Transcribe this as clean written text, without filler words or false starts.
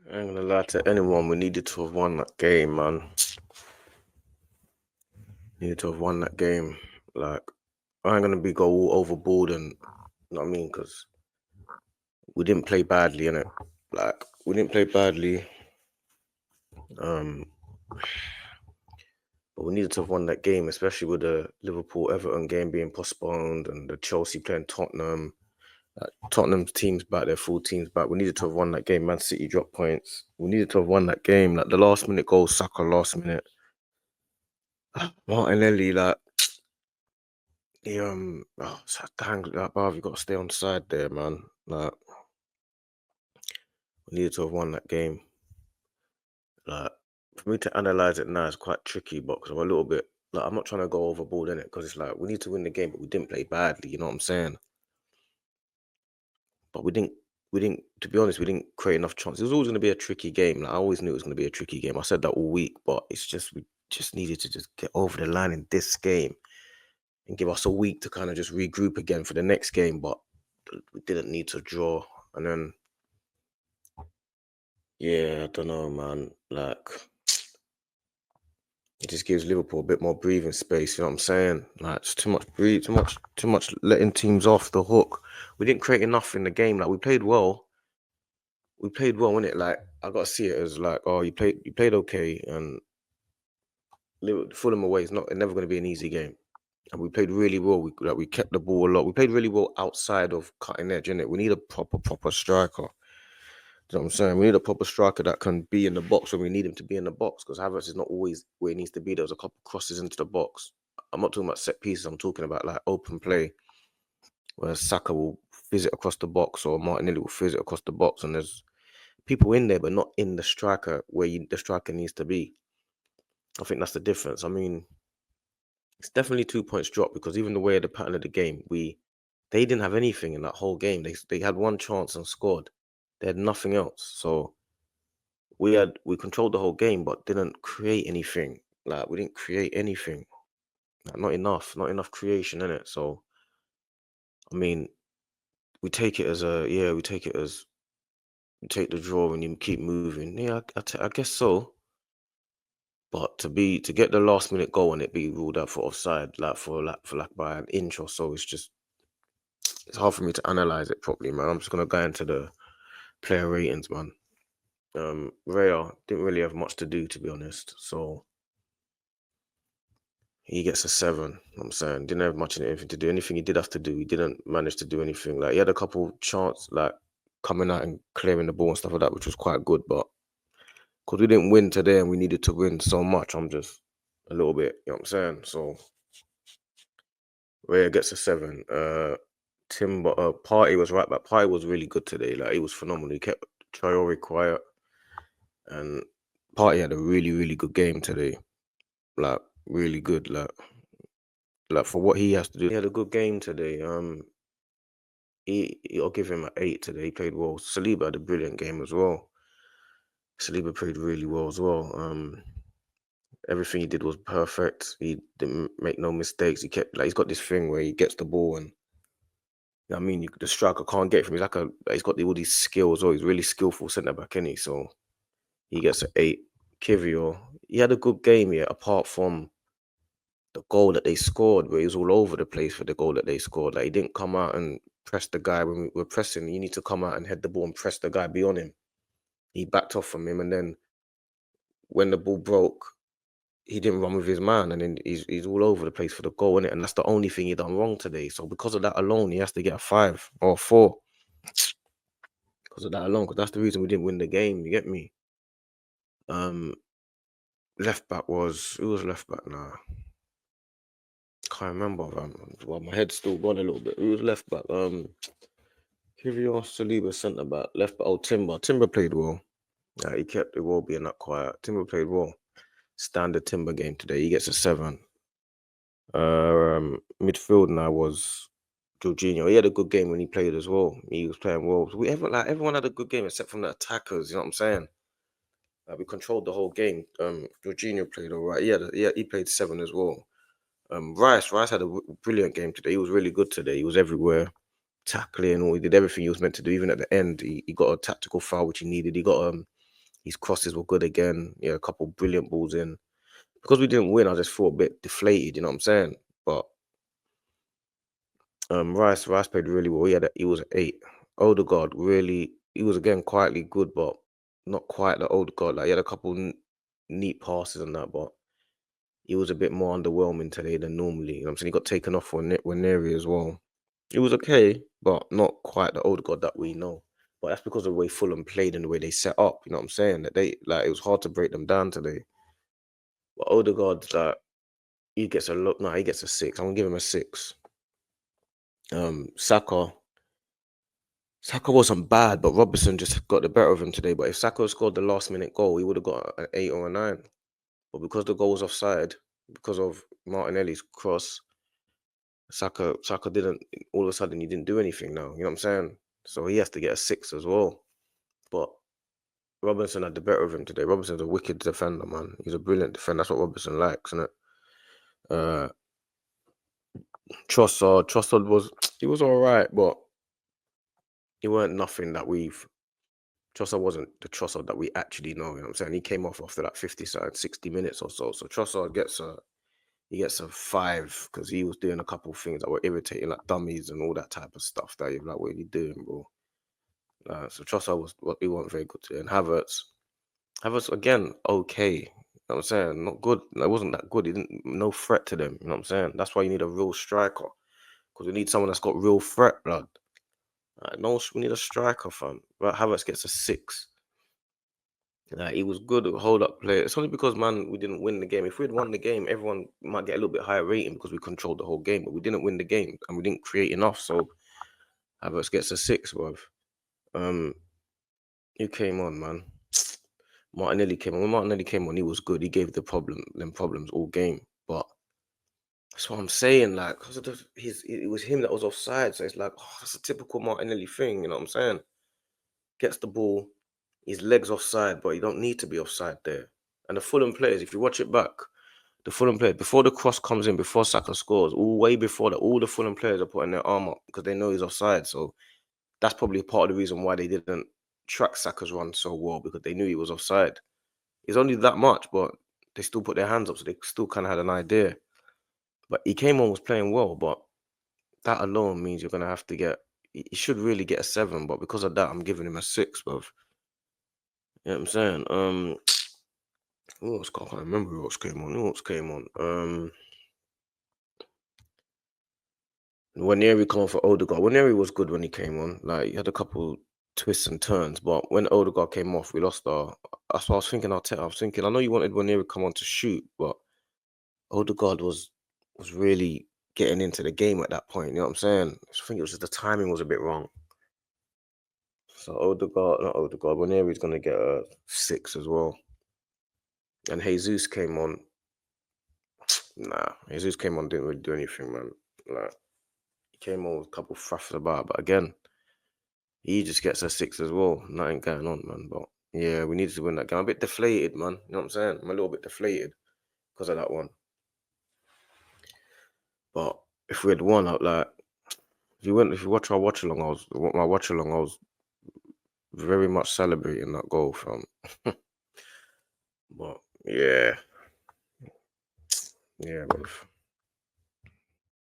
I ain't gonna lie to anyone. We needed to have won that game, man. Needed to have won that game. Like, I ain't gonna be go all overboard and, you know what I mean? Because we didn't play badly, innit? Like, we didn't play badly. Um, but we needed to have won that game, especially with the Liverpool-Everton game being postponed and the Chelsea playing Tottenham. Tottenham's team's back, their full team's back. We needed to have won that game. Man City dropped points. We needed to have won that game. Like the last minute goal, Saka last minute. Martinelli, like it's dang, like, bruv, you got to stay on side there, man. Like we needed to have won that game. Like for me to analyze it now is quite tricky, but because I'm a little bit like I'm not trying to go overboard in it because it's like we need to win the game, but we didn't play badly. You know what I'm saying? But we didn't. To be honest, we didn't create enough chances. It was always going to be a tricky game. Like I always knew it was going to be a tricky game. I said that all week, but it's just we just needed to just get over the line in this game and give us a week to kind of just regroup again for the next game. But we didn't need to draw. And then yeah, I don't know, man. Like it just gives Liverpool a bit more breathing space. You know what I'm saying? Like it's too much breathe, too much letting teams off the hook. We didn't create enough in the game. Like we played well. We played well, innit? Like I gotta see it as like, oh, you played okay, and Fulham away is never gonna be an easy game. And we played really well. We kept the ball a lot. We played really well outside of cutting edge, innit? We need a proper striker. You know what I'm saying? We need a proper striker that can be in the box when we need him to be in the box. Because Havertz is not always where he needs to be. There was a couple crosses into the box. I'm not talking about set pieces. I'm talking about like open play, where Saka will fizz it across the box or Martinelli will fizz it across the box, and there's people in there, but not in the striker where the striker needs to be. I think that's the difference. I mean, it's definitely 2 points drop because even the way of the pattern of the game, they didn't have anything in that whole game. They had one chance and scored. They had nothing else. So we controlled the whole game, but didn't create anything. Like we didn't create anything. Like, not enough creation in it. So I mean, we take it as you take the draw and you keep moving. Yeah, I guess so. But to get the last minute goal and it be ruled out for offside, like by an inch or so, it's hard for me to analyze it properly, man. I'm just gonna go into the player ratings, man. Raya didn't really have much to do, to be honest. So he gets a 7. You know what I'm saying, didn't have much anything to do. Anything he did have to do, he didn't manage to do anything. Like he had a couple chance, like coming out and clearing the ball and stuff like that, which was quite good. But because we didn't win today and we needed to win so much, I'm just a little bit, you know what I'm saying? So Raya gets a 7. Timber Party was right back. Party was really good today. Like he was phenomenal. He kept Traore quiet, and Party had a really good game today. Like really good. Like for what he has to do, he had a good game today. I'll give him an 8 today. He played well. Saliba had a brilliant game as well. Saliba played really well as well. Everything he did was perfect. He didn't make no mistakes. He kept like he's got this thing where he gets the ball and I mean, the striker can't get from. He's got all these skills. Oh, he's really skillful centre back, isn't he? So he gets an 8. Kivior, he had a good game here, apart from the goal that they scored, where he was all over the place for the goal that they scored. Like he didn't come out and press the guy when we were pressing. You need to come out and head the ball and press the guy, be on him. He backed off from him, and then when the ball broke, he didn't run with his man, and then he's all over the place for the goal, innit? And that's the only thing he done wrong today. So because of that alone, he has to get a 5 or 4. Because of that alone, because that's the reason we didn't win the game. You get me? Um, Left back was who was left back now? Can't remember. Well, my head's still gone a little bit. Who was left back? Kivior, Saliba, centre back. Left back. Oh, Timber. Timber played well. Yeah, he kept the ball being that quiet. Timber played well. Standard Timber game today. He gets a 7. Midfield now was Jorginho. He had a good game when he played as well. He was playing well. So everyone had a good game except from the attackers. You know what I'm saying? We controlled the whole game. Jorginho played all right. He played 7 as well. Rice had a brilliant game today. He was really good today. He was everywhere, tackling. He did everything he was meant to do. Even at the end, he got a tactical foul which he needed. He got His crosses were good again. Yeah, a couple brilliant balls in. Because we didn't win, I just feel a bit deflated. You know what I'm saying? But Rice played really well. He was an 8. Odegaard really, he was again quietly good, but not quite the Odegaard. Like he had a couple neat passes and that, but he was a bit more underwhelming today than normally. You know what I'm saying? He got taken off for Waneri as well. It was okay, but not quite the Odegaard that we know. But that's because of the way Fulham played and the way they set up. You know what I'm saying? That they like it was hard to break them down today. But Odegaard's like he gets a look. No, he gets a 6. I'm gonna give him a 6. Saka wasn't bad, but Robertson just got the better of him today. But if Saka scored the last minute goal, he would have got an 8 or a 9. But because the goal was offside, because of Martinelli's cross, Saka didn't. All of a sudden, he didn't do anything now. You know what I'm saying? So he has to get a 6 as well. But Robinson had the better of him today. Robinson's a wicked defender, man. He's a brilliant defender. That's what Robinson likes, isn't it? Trossard was all right, but he weren't nothing that Trossard wasn't the Trossard that we actually know. You know what I'm saying? He came off after that 60 minutes or so. So Trossard gets a 5 because he was doing a couple of things that were irritating, like dummies and all that type of stuff. That you're like, what are you doing, bro? So Trossard he wasn't very good today. And Havertz again, okay. You know what I'm saying? Not good. It wasn't that good. He didn't no threat to them. You know what I'm saying? That's why you need a real striker. Because we need someone that's got real threat, blood. No, we need a striker, fam. But Havertz gets a 6. He was good at hold up play. It's only because, man, we didn't win the game. If we'd won the game, everyone might get a little bit higher rating because we controlled the whole game. But we didn't win the game and we didn't create enough. So Havertz gets a 6, bruv. Who came on, man? Martinelli came on. When Martinelli came on, he was good. He gave them problems all game. But that's what I'm saying. Like, because it was him that was offside. So it's like, that's a typical Martinelli thing. You know what I'm saying? Gets the ball, his legs offside, but you don't need to be offside there. And the Fulham players, if you watch it back, the Fulham players, before the cross comes in, before Saka scores, way before that, all the Fulham players are putting their arm up because they know he's offside. So that's probably part of the reason why they didn't track Saka's run so well, because they knew he was offside. It's only that much, but they still put their hands up, so they still kind of had an idea. But he came on, was playing well, but that alone means you're going to have to he should really get a 7, but because of that, I'm giving him a 6, bruv. You know what I'm saying? Who else? I can't remember who else came on. Waneri come on for Odegaard. Waneri was good when he came on. Like, he had a couple twists and turns, but when Odegaard came off, we lost our. That's what I was thinking. I was thinking. I know you wanted Waneri come on to shoot, but Odegaard was really getting into the game at that point. You know what I'm saying? I think it was just the timing was a bit wrong. So Waneri's gonna get a 6 as well. And Jesus came on. Nah, Jesus came on, didn't really do anything, man. Like, he came on with a couple fraffs about, but again, he just gets a 6 as well. Nothing going on, man. But yeah, we needed to win that game. I'm a bit deflated, man. You know what I'm saying? I'm a little bit deflated because of that one. But if we had won, if you watch our watch along, I was very much celebrating that goal from. But yeah, bro.